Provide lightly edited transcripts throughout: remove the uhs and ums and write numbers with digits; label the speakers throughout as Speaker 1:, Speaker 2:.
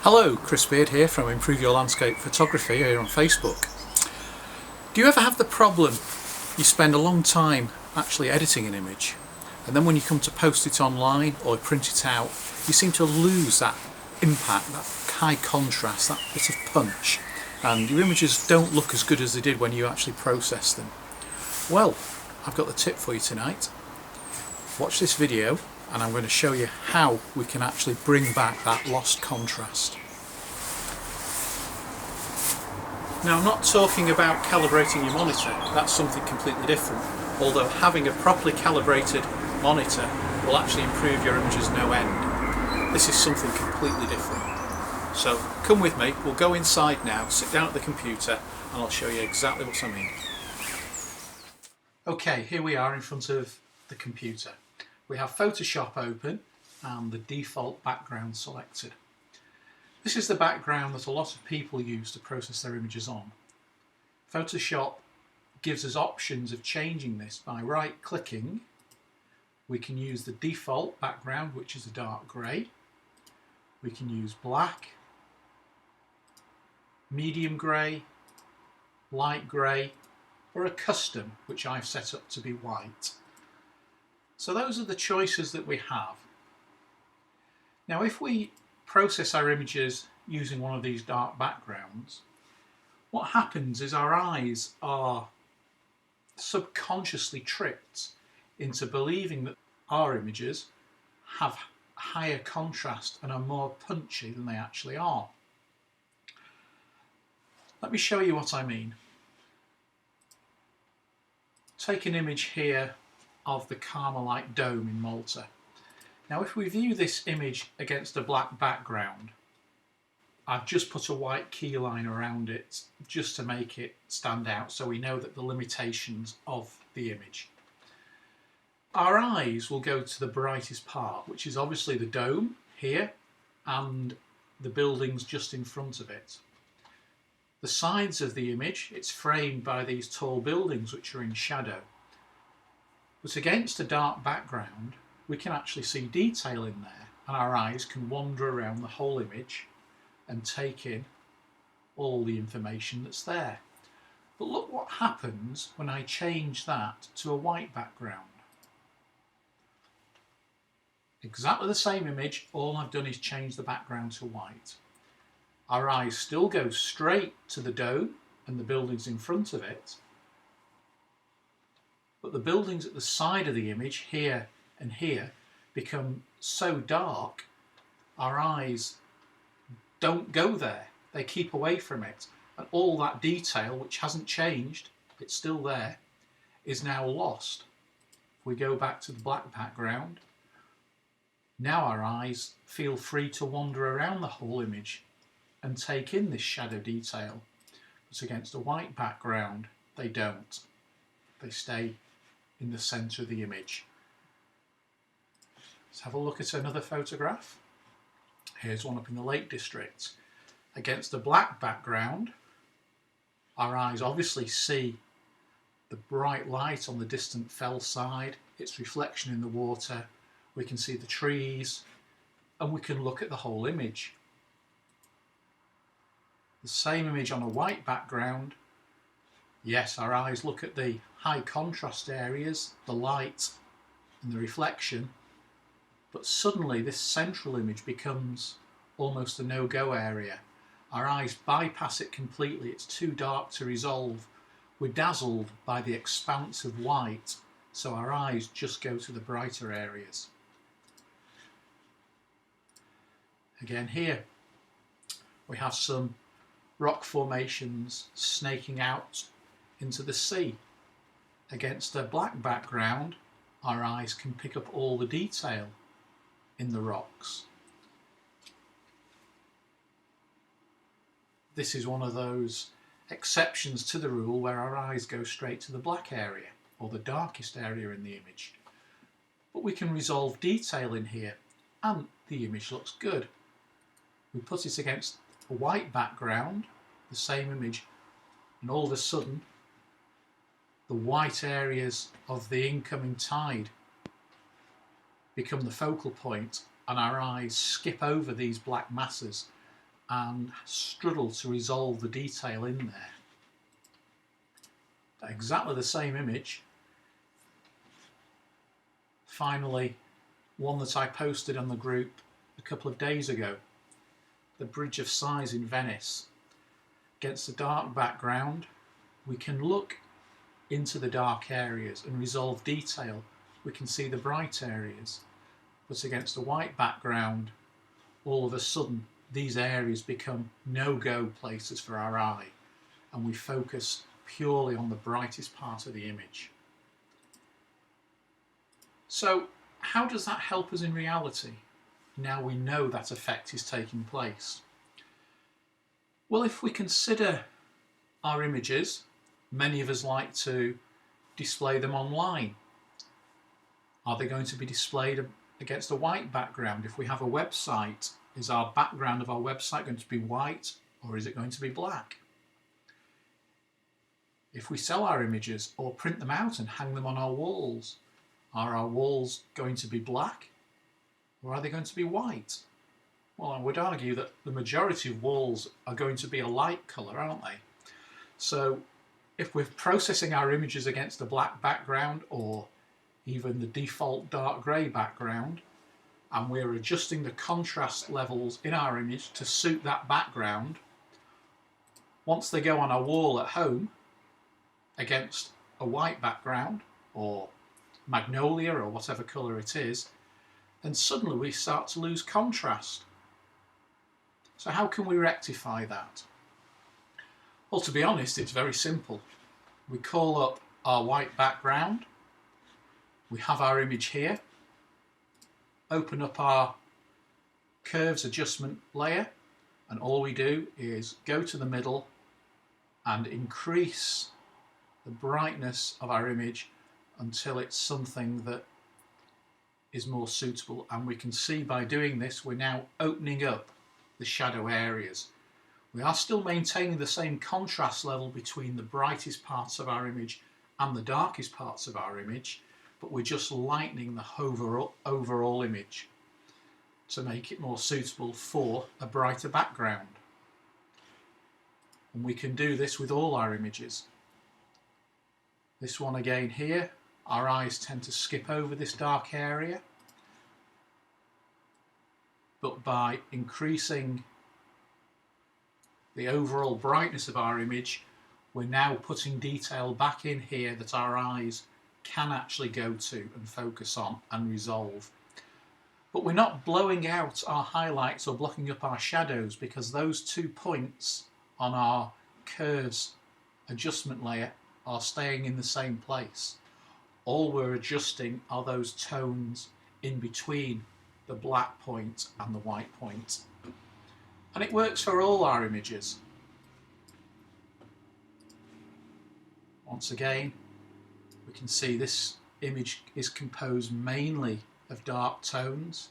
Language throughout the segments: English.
Speaker 1: Hello, Chris Beard here from Improve Your Landscape Photography here on Facebook. Do you ever have the problem you spend a long time actually editing an image, and then when you come to post it online or print it out, you seem to lose that impact, that high contrast, that bit of punch, and your images don't look as good as they did when you actually processed them? Well, I've got the tip for you tonight. Watch this video and I'm going to show you how we can actually bring back that lost contrast. Now, I'm not talking about calibrating your monitor, that's something completely different, although having a properly calibrated monitor will actually improve your images no end. This is something completely different. So come with me, we'll go inside now, sit down at the computer and I'll show you exactly what I mean. Okay, here we are in front of the computer. We have Photoshop open and the default background selected. This is the background that a lot of people use to process their images on. Photoshop gives us options of changing this by right clicking. We can use the default background, which is a dark grey. We can use black, medium grey, light grey, or a custom, which I've set up to be white. So those are the choices that we have. Now, if we process our images using one of these dark backgrounds, what happens is our eyes are subconsciously tricked into believing that our images have higher contrast and are more punchy than they actually are. Let me show you what I mean. Take an image here of the Carmelite Dome in Malta. Now, if we view this image against a black background, I've just put a white key line around it just to make it stand out so we know that the limitations of the image. Our eyes will go to the brightest part, which is obviously the dome here and the buildings just in front of it. The sides of the image, it's framed by these tall buildings which are in shadow. But against a dark background, we can actually see detail in there, and our eyes can wander around the whole image and take in all the information that's there. But look what happens when I change that to a white background. Exactly the same image, all I've done is change the background to white. Our eyes still go straight to the dome and the buildings in front of it, but the buildings at the side of the image, here and here, become so dark, our eyes don't go there. They keep away from it. And all that detail, which hasn't changed, it's still there, is now lost. If we go back to the black background, now our eyes feel free to wander around the whole image and take in this shadow detail. But against a white background, they don't. They stay in the centre of the image. Let's have a look at another photograph. Here's one up in the Lake District. Against a black background, our eyes obviously see the bright light on the distant fell side, its reflection in the water, we can see the trees, and we can look at the whole image. The same image on a white background, yes, our eyes look at the high contrast areas, the light and the reflection, but suddenly this central image becomes almost a no-go area. Our eyes bypass it completely, it's too dark to resolve. We're dazzled by the expanse of white, so our eyes just go to the brighter areas. Again here, we have some rock formations snaking out into the sea. Against a black background, our eyes can pick up all the detail in the rocks. This is one of those exceptions to the rule where our eyes go straight to the black area or the darkest area in the image. But we can resolve detail in here and the image looks good. We put it against a white background, the same image, and all of a sudden the white areas of the incoming tide become the focal point and our eyes skip over these black masses and struggle to resolve the detail in there. Exactly the same image. Finally, one that I posted on the group a couple of days ago, the Bridge of Sighs in Venice. Against a dark background, we can look into the dark areas and resolve detail. We can see the bright areas, but against a white background, all of a sudden these areas become no-go places for our eye, and we focus purely on the brightest part of the image. So how does that help us in reality, now we know that effect is taking place? Well, if we consider our images, many of us like to display them online. Are they going to be displayed against a white background? If we have a website, is our background of our website going to be white, or is it going to be black? If we sell our images or print them out and hang them on our walls, are our walls going to be black, or are they going to be white? Well, I would argue that the majority of walls are going to be a light colour, aren't they? So if we're processing our images against a black background or even the default dark grey background, and we're adjusting the contrast levels in our image to suit that background, once they go on our wall at home against a white background or magnolia or whatever colour it is, then suddenly we start to lose contrast. So how can we rectify that? Well, to be honest, it's very simple. We call up our white background, we have our image here, open up our curves adjustment layer, and all we do is go to the middle and increase the brightness of our image until it's something that is more suitable. And we can see by doing this, we're now opening up the shadow areas. We are still maintaining the same contrast level between the brightest parts of our image and the darkest parts of our image, but we're just lightening the overall image to make it more suitable for a brighter background. And we can do this with all our images. This one again here, our eyes tend to skip over this dark area, but by increasing the overall brightness of our image, we're now putting detail back in here that our eyes can actually go to and focus on and resolve. But we're not blowing out our highlights or blocking up our shadows, because those 2 points on our curves adjustment layer are staying in the same place. All we're adjusting are those tones in between the black point and the white point. And it works for all our images. Once again, we can see this image is composed mainly of dark tones,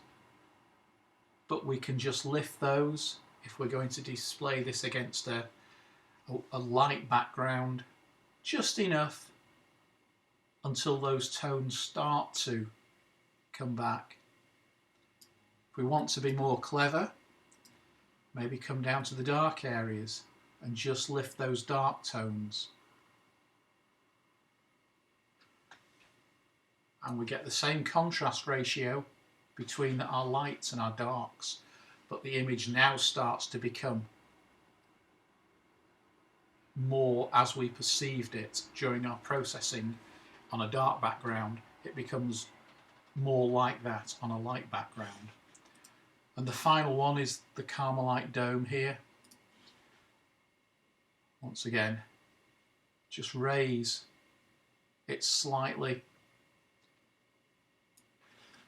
Speaker 1: but we can just lift those if we're going to display this against a light background, just enough until those tones start to come back. If we want to be more clever, maybe come down to the dark areas and just lift those dark tones. And we get the same contrast ratio between our lights and our darks, but the image now starts to become more as we perceived it during our processing on a dark background. It becomes more like that on a light background. And the final one is the Carmelite dome here. Once again, just raise it slightly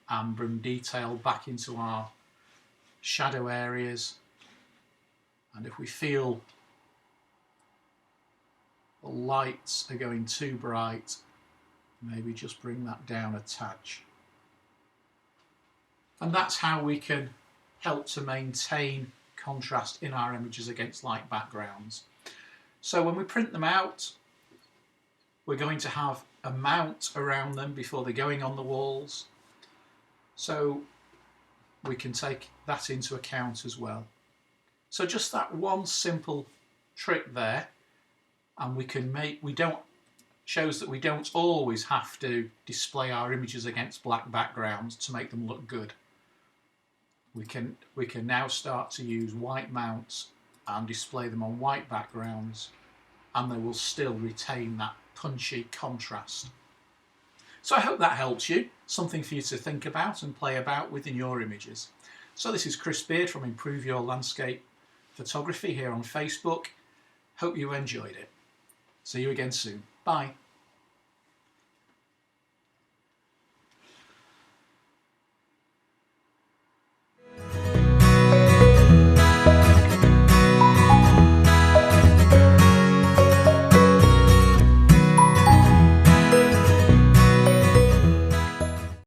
Speaker 1: and bring detail back into our shadow areas. And if we feel the lights are going too bright, maybe just bring that down a touch. And that's how we can help to maintain contrast in our images against light backgrounds. So when we print them out, we're going to have a mount around them before they're going on the walls. So we can take that into account as well. So just that one simple trick there, and shows that we don't always have to display our images against black backgrounds to make them look good. We can now start to use white mounts and display them on white backgrounds, and they will still retain that punchy contrast. So I hope that helps you, something for you to think about and play about with in your images. So this is Chris Beard from Improve Your Landscape Photography here on Facebook. Hope you enjoyed it. See you again soon. Bye.